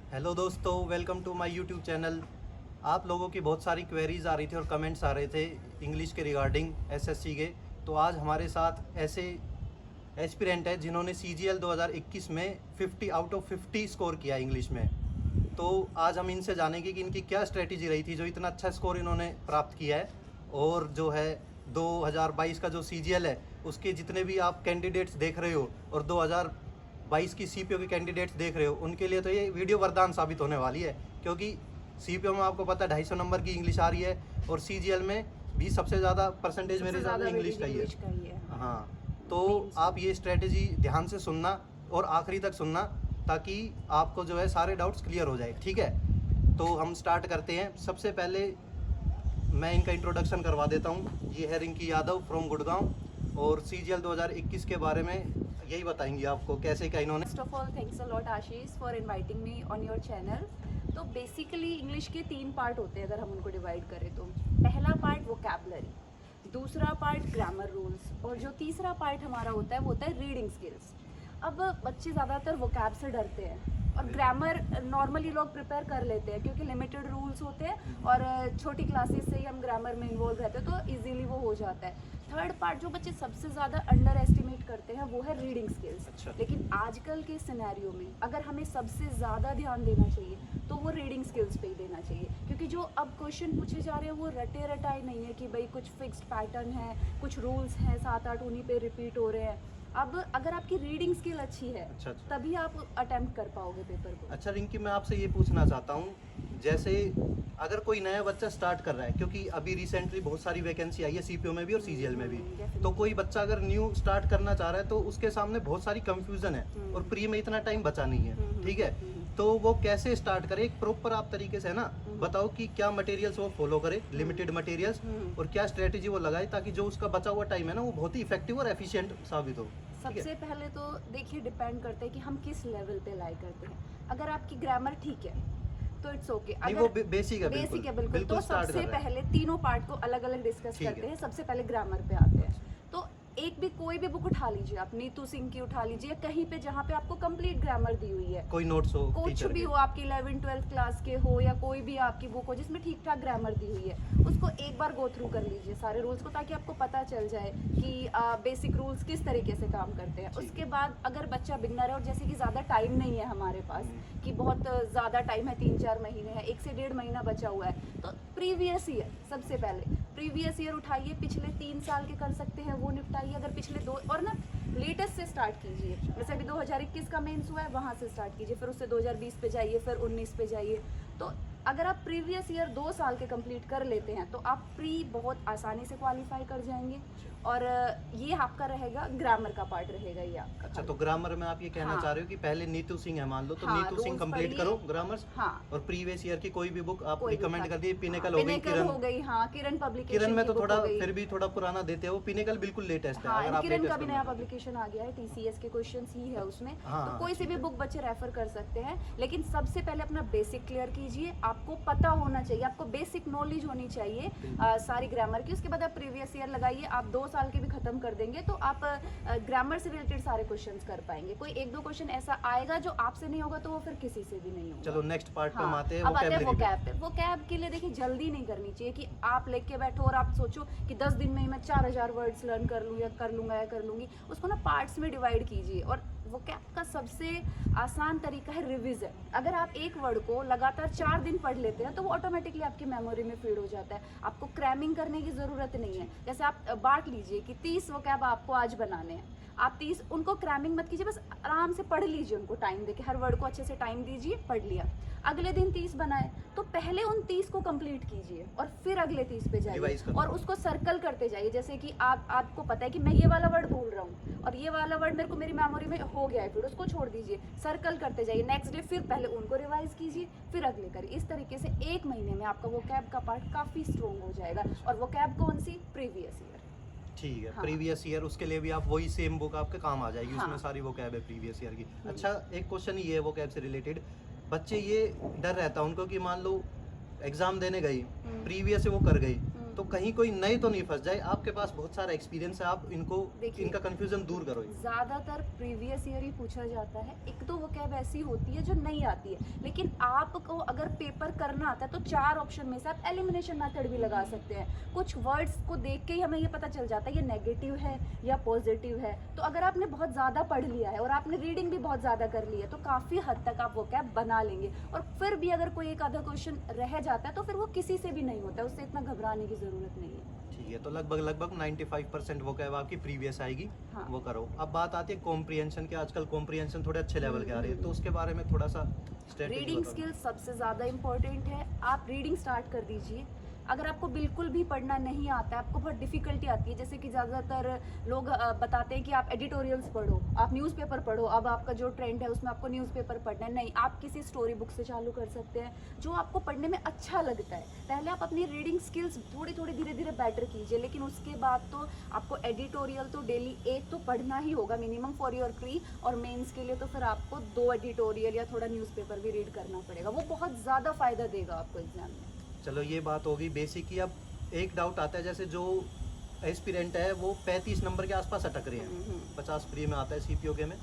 Hello दोस्तों, welcome to my YouTube channel. आप लोगों की बहुत सारी क्वेरीज आ रही थी और कमेंट्स आ रहे थे इंग्लिश के रिगार्डिंग एसएससी के। तो आज हमारे साथ ऐसे एस्पिरेंट है जिन्होंने सीजीएल 2021 में 50 आउट ऑफ 50 स्कोर किया इंग्लिश में। तो आज हम इनसे जानेंगे कि इनकी क्या स्ट्रेटेजी रही थी जो इतना अच्छा स्कोर इन्होंने प्राप्त किया है। और जो है 2022 का जो सीजीएल है उसके जितने भी आप कैंडिडेट्स देख रहे हो और 2022 की सीपीओ के कैंडिडेट्स देख रहे हो, उनके लिए तो ये वीडियो वरदान साबित होने वाली है। क्योंकि सीपीओ में आपको पता है 250 नंबर की इंग्लिश आ रही है और सीजीएल में भी सबसे ज़्यादा परसेंटेज मेरे हिसाब से इंग्लिश का ही है। हाँ, तो आप ये स्ट्रेटेजी ध्यान से सुनना और आखिरी तक सुनना ताकि आपको जो है सारे डाउट्स क्लियर हो जाए। ठीक है, तो हम स्टार्ट करते हैं। सबसे पहले मैं इनका इंट्रोडक्शन करवा देता हूँ। ये है रिंकी यादव फ्रॉम गुड़गांव और सीजीएल 2021 के बारे में यही बताएंगी आपको कैसे क्या इन्होंने। First of all thanks a lot Ashish for inviting me on your channel. तो बेसिकली इंग्लिश के 3 पार्ट होते हैं अगर हम उनको डिवाइड करें तो। पहला पार्ट वोकैबुलरी, दूसरा पार्ट ग्रामर रूल्स और जो तीसरा पार्ट हमारा होता है वो होता है रीडिंग स्किल्स। अब बच्चे ज़्यादातर वोकैब से डरते हैं और ग्रामर नॉर्मली लोग प्रिपेयर कर लेते हैं क्योंकि लिमिटेड रूल्स होते हैं और छोटी क्लासेस से ही हम ग्रामर में इन्वॉल्व रहते हैं तो इजीली वो हो जाता है। थर्ड पार्ट जो बच्चे सबसे ज़्यादा अंडर एस्टिमेट करते हैं वो है रीडिंग स्किल्स। अच्छा। लेकिन आजकल के सिनेरियो में अगर हमें सबसे ज़्यादा ध्यान देना चाहिए तो वो रीडिंग स्किल्स पे ही देना चाहिए, क्योंकि जो अब क्वेश्चन पूछे जा रहे हैं वो रटे रटाए नहीं है कि भाई कुछ फिक्स्ड पैटर्न है, कुछ रूल्स हैं 7-8 उन्हीं पे रिपीट हो रहे हैं। अब अगर आपकी रीडिंग स्किल अच्छी है अच्छा। तभी आप अटेम्प्ट कर पाओगे पेपर को। अच्छा रिंकी, मैं आपसे ये पूछना चाहता हूँ, जैसे अगर कोई नया बच्चा स्टार्ट कर रहा है, क्योंकि अभी रिसेंटली बहुत सारी वैकेंसी आई है सीपीओ में भी और सीजीएल में भी, तो कोई बच्चा अगर न्यू स्टार्ट करना चाह रहा है तो उसके सामने बहुत सारी कंफ्यूजन है और प्री में इतना टाइम बचा नहीं है। ठीक है, तो वो कैसे स्टार्ट करे एक प्रॉपर आप तरीके से, है ना, बताओ कि क्या मटेरियल्स वो फॉलो करे, लिमिटेड मटेरियल्स, और क्या स्ट्रेटेजी वो लगाए ताकि जो उसका बचा हुआ टाइम है ना वो बहुत ही इफेक्टिव और एफिशिएंट साबित हो। सबसे पहले तो देखिए डिपेंड करता है कि हम किस लेवल पे लाई करते हैं। अगर आपकी ग्रामर ठीक है तो इट्स ओके। नहीं, वो बेसिक है, बेसिक है बिल्कुल। बिल्कुल तो स्टार्ट सबसे कर रहे हैं। पहले तीनों पार्ट को अलग अलग डिस्कस ठीक करते है। हैं। सबसे पहले ग्रामर पे आते हैं। तो एक भी कोई भी बुक उठा लीजिए आप, नीतू सिंह की उठा लीजिए, कहीं पे जहाँ पे आपको कंप्लीट ग्रामर दी हुई है, कोई नोट्स हो, कुछ टीचर भी के। हो, आपकी 11th-12th क्लास के हो या कोई भी आपकी बुक हो जिसमें ठीक ठाक ग्रामर दी हुई है, उसको एक बार गो थ्रू कर लीजिए सारे रूल्स को, ताकि आपको पता चल जाए कि बेसिक रूल्स किस तरीके से काम करते हैं। उसके बाद अगर बच्चा बिगनर है और जैसे कि ज़्यादा टाइम नहीं है हमारे पास, कि बहुत ज़्यादा टाइम है, 3-4 महीने है, 1 से 1.5 महीना बचा हुआ है, तो प्रीवियस ईयर सबसे पहले प्रीवियस ईयर उठाइए, पिछले 3 साल के कर सकते हैं वो निपटाइए। अगर पिछले 2 और ना लेटेस्ट से स्टार्ट कीजिए, जैसे अभी 2021 का मेंस हुआ है वहाँ से स्टार्ट कीजिए, फिर उससे 2020 पे जाइए, फिर 19 पे जाइए। तो अगर आप प्रीवियस ईयर 2 साल के कंप्लीट कर लेते हैं तो आप प्री बहुत आसानी से क्वालिफाई कर जाएंगे। और ये आपका रहेगा ग्रामर का पार्ट रहेगा ये आपका। अच्छा, तो ग्रामर में आप ये कहना हाँ। चाह रहे हो कि पहले नीतू सिंह है मान लो, तो हाँ, नीतू सिंह रूल्स कंप्लीट पढ़िए। करो ग्रामर, हाँ, और प्रीवियस ईयर की कोई भी बुक आप कोई भी रिकमेंड उठा- कर दी। पिनेकल हाँ, हो गई, पिनेकल हो गई, हाँ, किरण पब्लिकेशन किरण में की तो बुक थोड़ा हो गई। फिर भी थोड़ा पुराना देते हो, पिनेकल बिल्कुल लेटेस्ट है। हाँ, अगर आप किरण का latest भी करना नया चाहते हो। पब्लिकेशन आ गया है, टीसीएस के क्वेश्चंस ही है उसमें। हाँ, तो कोई से ठीक भी है। बुक बच्चे रेफर कर सकते हैं, लेकिन सबसे पहले अपना बेसिक क्लियर कीजिए। आपको पता होना चाहिए, आपको बेसिक नॉलेज होनी चाहिए सारी ग्रामर की। उसके बाद आप प्रीवियस ईयर लगाइए, आप 2 साल के भी खत्म कर देंगे तो आप ग्रामर से रिलेटेड सारे क्वेश्चंस कर पाएंगे। कोई 1-2 क्वेश्चन ऐसा आएगा जो आपसे नहीं होगा तो वो फिर किसी से भी नहीं होगा। चलो नेक्स्ट पार्ट पे हम हाँ, आते हैं, अब आते हैं vocabulary पे। वोकैब पे। वोकैब के लिए देखिए जल्दी नहीं करनी चाहिए कि आप लेके बैठो और आप सोचो कि 10 दिन में ही मैं 4000 वर्ड्स लर्न कर लूँ या कर लूँगा या कर लूँगी। उसको ना पार्ट्स में डिवाइड कीजिए। और वोकैब का सबसे आसान तरीका है रिविजन। अगर आप एक वर्ड को लगातार 4 दिन पढ़ लेते हैं तो वो ऑटोमेटिकली आपकी मेमोरी में फीड हो जाता है। आपको क्रैमिंग करने की ज़रूरत नहीं है। जैसे आप बांट लीजिए कि 30 वोकैब आपको आज बनाने हैं, आप 30 उनको क्रैमिंग मत कीजिए, बस आराम से पढ़ लीजिए, उनको टाइम देके हर वर्ड को अच्छे से टाइम दीजिए, पढ़ लिया। अगले दिन 30 बनाए तो पहले उन 30 को कंप्लीट कीजिए और फिर अगले 30 पे जाइए Revise करो। और उसको सर्कल करते जाइए। जैसे कि आपको पता है कि मैं ये वाला वर्ड भूल रहा हूँ और ये वाला वर्ड मेरे को मेरी मेमोरी में हो गया है, फिर उसको छोड़ दीजिए, सर्कल करते जाइए। नेक्स्ट डे फिर पहले उनको रिवाइज कीजिए, फिर अगले करिए। इस तरीके से 1 महीने में आपका वोकैब का पार्ट काफ़ी स्ट्रॉन्ग हो जाएगा। और वोकैब कौन सी? Previous year. ठीक है, हाँ। प्रीवियस ईयर, उसके लिए भी आप वही सेम बुक आपके काम आ जाएगी। हाँ। उसमें सारी वोकैब है प्रीवियस ईयर की। अच्छा, एक क्वेश्चन ये है वोकैब से रिलेटेड, बच्चे ये डर रहता है उनको कि मान लो एग्जाम देने गई, प्रीवियस से वो कर गई तो कहीं कोई नए तो नहीं फंस जाए, आपके पास बहुत सारा एक्सपीरियंस है, आप इनको देखिए, इनका कंफ्यूजन दूर करो। ज़्यादातर प्रीवियस ईयर ही पूछा जाता है। एक तो वो कैब ऐसी होती है जो नहीं आती है, लेकिन आपको अगर पेपर करना आता है तो 4 ऑप्शन में से आप एलिमिनेशन मेथड भी लगा सकते हैं। कुछ वर्ड्स को देख के ही हमें ये पता चल जाता है ये नेगेटिव है या पॉजिटिव है। तो अगर आपने बहुत ज़्यादा पढ़ लिया है और आपने रीडिंग भी बहुत ज़्यादा कर ली है तो काफ़ी हद तक आप वो कैब बना लेंगे। और फिर भी अगर कोई एक आधा क्वेश्चन रह जाता है तो फिर वो किसी से भी नहीं होता है, उससे इतना घबराने की ज़रूरत नहीं है। ठीक है, तो लगभग 95% वो कैब आपकी प्रीवियस आएगी। हाँ। वो करो। अब बात आती है कॉम्प्रिहेंशन के, आजकल कॉम्प्रिहेंशन थोड़े अच्छे लेवल के आ रहे हैं, तो उसके बारे में थोड़ा सा स्ट्रेटेजी रीडिंग बताओ। स्किल सबसे ज़्यादा इम्पोर्टेंट है। आप रीडिंग स्टार्ट कर दीजिए। अगर आपको बिल्कुल भी पढ़ना नहीं आता है, आपको बहुत डिफ़िकल्टी आती है, जैसे कि ज़्यादातर लोग बताते हैं कि आप एडिटोरियल्स पढ़ो, आप न्यूज़पेपर पढ़ो, अब आपका जो ट्रेंड है उसमें आपको न्यूज़पेपर पढ़ना है। नहीं, आप किसी स्टोरी बुक से चालू कर सकते हैं, जो आपको पढ़ने में अच्छा लगता है। पहले आप अपनी रीडिंग स्किल्स थोड़ी थोड़ी धीरे-धीरे बेटर कीजिए, लेकिन उसके बाद तो आपको एडिटोरियल तो डेली एक तो पढ़ना ही होगा मिनिमम फॉर योर प्री, और मेंस के लिए तो फिर आपको 2 एडिटोरियल या थोड़ा न्यूज़पेपर भी रीड करना पड़ेगा। वो बहुत ज़्यादा फ़ायदा देगा आपको एग्ज़ाम में। चलो ये बात होगी बेसिक की। अब एक डाउट आता है, जैसे जो एस्पिरेंट है वो 35 नंबर के आसपास अटक रहे हैं, 50 प्री में आता है सीपीओ के में,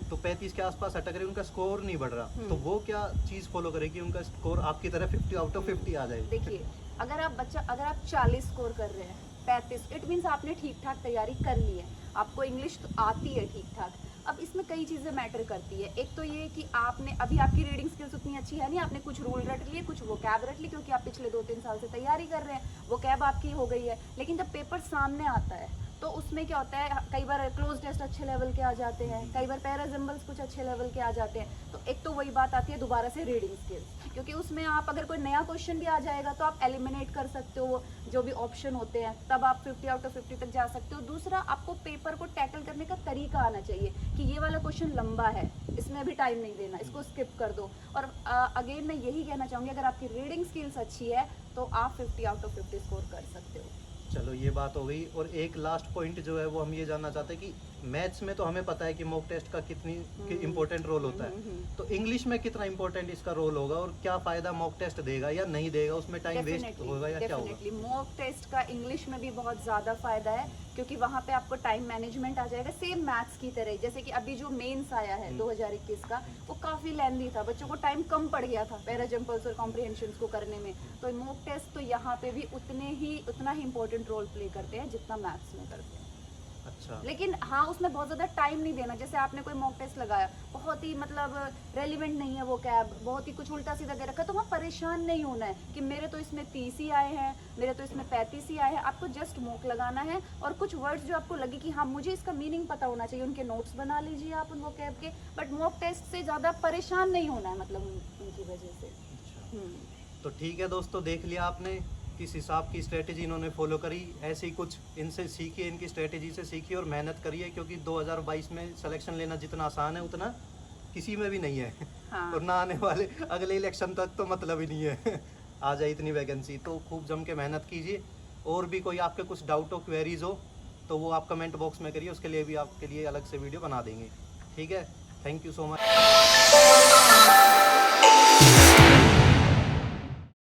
तो 35 के आसपास अटक रहे हैं, उनका स्कोर नहीं बढ़ रहा, तो वो क्या चीज़ फॉलो करेगी उनका स्कोर आपकी तरह 50 आउट ऑफ 50 आ जाए? देखिए, अगर आप 40 स्कोर कर रहे हैं, 35, इट मीन्स आपने ठीक ठाक तैयारी कर ली है, आपको इंग्लिश तो आती है ठीक ठाक। अब इसमें कई चीज़ें मैटर करती है। एक तो ये कि आपने अभी आपकी रीडिंग स्किल्स उतनी अच्छी है नहीं, आपने कुछ रूल रट लिए, कुछ वो कैब रट ली, क्योंकि आप पिछले 2-3 साल से तैयारी कर रहे हैं, वो कैब आपकी हो गई है। लेकिन जब पेपर सामने आता है तो उसमें क्या होता है, कई बार क्लोज टेस्ट अच्छे लेवल के आ जाते हैं, कई बार पैराजिम्बल्स कुछ अच्छे लेवल के आ जाते हैं। तो एक तो वही बात आती है दोबारा से रीडिंग स्किल्स, क्योंकि उसमें आप अगर कोई नया क्वेश्चन भी आ जाएगा तो आप एलिमिनेट कर सकते हो जो भी ऑप्शन होते हैं, तब आप 50 आउट ऑफ 50 तक जा सकते हो। दूसरा, आपको पेपर को टैकल करने का तरीका आना चाहिए कि ये वाला क्वेश्चन लंबा है, इसमें भी टाइम नहीं देना, इसको स्किप कर दो। और अगेन मैं यही कहना चाहूँगी, अगर आपकी रीडिंग स्किल्स अच्छी है तो आप 50 आउट ऑफ 50 स्कोर कर सकते हो। चलो ये बात हो गई। और एक लास्ट पॉइंट जो है वो हम ये जानना चाहते हैं कि मैथ्स में तो हमें पता है कि मॉक टेस्ट का कितनी इम्पोर्टेंट रोल होता है, तो इंग्लिश में कितना इम्पोर्टेंट इसका रोल होगा और क्या फ़ायदा मॉक टेस्ट देगा या नहीं देगा, उसमें टाइम वेस्ट होगा या क्या होगा? डेफिनेटली मॉक टेस्ट का इंग्लिश में भी बहुत ज़्यादा फ़ायदा है, क्योंकि वहाँ पे आपको टाइम मैनेजमेंट आ जाएगा, सेम मैथ्स की तरह। जैसे कि अभी जो मेंस आया है 2021 का, वो काफ़ी लेंदी था, बच्चों को टाइम कम पड़ गया था पैराजम्पल्स और कॉम्प्रिहेंशंस को करने में। तो मॉक टेस्ट तो यहाँ पे भी उतना ही इंपॉर्टेंट रोल प्ले करते हैं जितना मैथ्स में करते हैं। अच्छा। लेकिन हाँ, उसमें बहुत ज़्यादा टाइम नहीं देना। जैसे आपने कोई मॉक टेस्ट लगाया, बहुत ही मतलब रेलिवेंट नहीं है वो कैब, बहुत ही कुछ उल्टा सीधा दे रखा, तो वहाँ परेशान नहीं होना है कि मेरे तो इसमें 30 ही आए हैं, मेरे तो इसमें 35 ही आए हैं। आपको जस्ट मॉक लगाना है और कुछ वर्ड्स जो आपको लगे कि हाँ मुझे इसका मीनिंग पता होना चाहिए, उनके नोट्स बना लीजिए आप उन वो कैब के। बट मॉक टेस्ट से ज़्यादा परेशान नहीं होना है, मतलब उनकी वजह से। तो ठीक है दोस्तों, देख लिया आपने किस हिसाब की स्ट्रेटेजी इन्होंने फॉलो करी, ऐसे ही कुछ इनसे सीखिए, इनकी स्ट्रेटेजी से सीखिए और मेहनत करिए, क्योंकि 2022 में सिलेक्शन लेना जितना आसान है उतना किसी में भी नहीं है। हाँ। और ना आने वाले अगले इलेक्शन तक तो मतलब ही नहीं है आ जाए इतनी वैकेंसी। तो खूब जम के मेहनत कीजिए, और भी कोई आपके कुछ डाउट हो, क्वेरीज हो, तो वो आप कमेंट बॉक्स में करिए, उसके लिए भी आपके लिए अलग से वीडियो बना देंगे। ठीक है, थैंक यू सो मच।